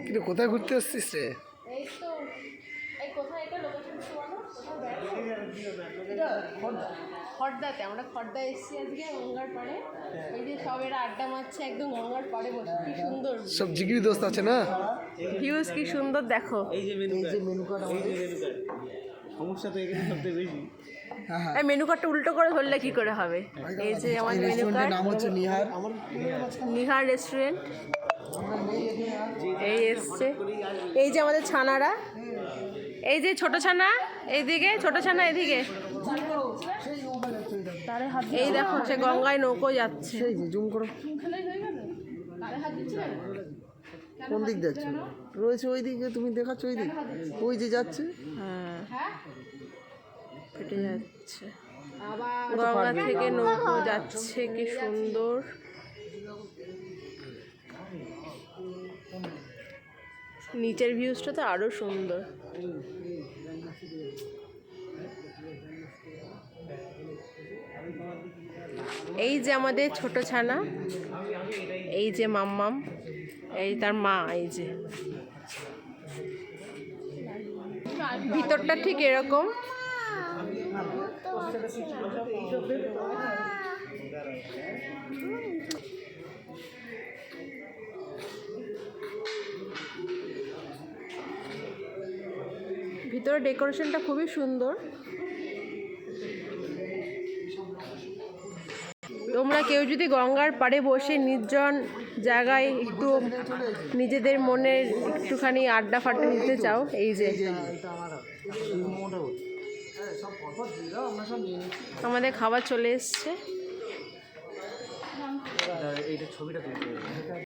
কিন্তু কোথায় ঘুরতে আসছিস রে? এই তো এই কোথায় এটা লোকেশন বলো? খড়দাতে আমরা খড়দা এসেছি আজকে গঙ্গার পাড়ে। এই যে সব এরা আড্ডা মারছে একদম গঙ্গার পাড়ে বসে, কি সুন্দর সব জিগরি দোস্ত আছে না? ভিউজ কি সুন্দর দেখো। এই যে মেনু কার্ড, সমস্যা তো এখানে সবচেয়ে বেশি। এই মেনু কার্ডটা উল্টো করে ধরলে কি করে হবে? এই যে আমাদের মেনু কার্ড, নাম হচ্ছে নিহার। নিহার রেস্টুরেন্ট। এই এসছে, এই যে আমাদের ছানারা, এই যে ছোট ছানা এইদিকে, ছোট ছানা এদিকে। এই দেখো সে গঙ্গায় নৌকো যাচ্ছে। জুম করো। কোন দিক যাচ্ছে? রয়েছে ওই দিকে, তুমি দেখাচ্ছ ওই দিক, ওই যে যাচ্ছে। হ্যাঁ ফেটে যাচ্ছে, গঙ্গা থেকে নৌকো যাচ্ছে, কি সুন্দর। নিচের ভিউজটা তো আরো সুন্দর। এই যে আমাদের ছোট ছানা, এই যে মাম্মাম, এই তার মা, এই যে ভিতরটা ঠিক এরকম। ভিতরে ডেকোরেশনটা খুবই সুন্দর। তোমরা কেউ যদি গঙ্গার পাড়ে বসে নির্জন জায়গায় একটু নিজেদের মনের একটুখানি আড্ডা ফাড্ডা দিতে চাও, এই যে আমাদের খাবার চলে এসছে। এইটা ছবিটা তুলতে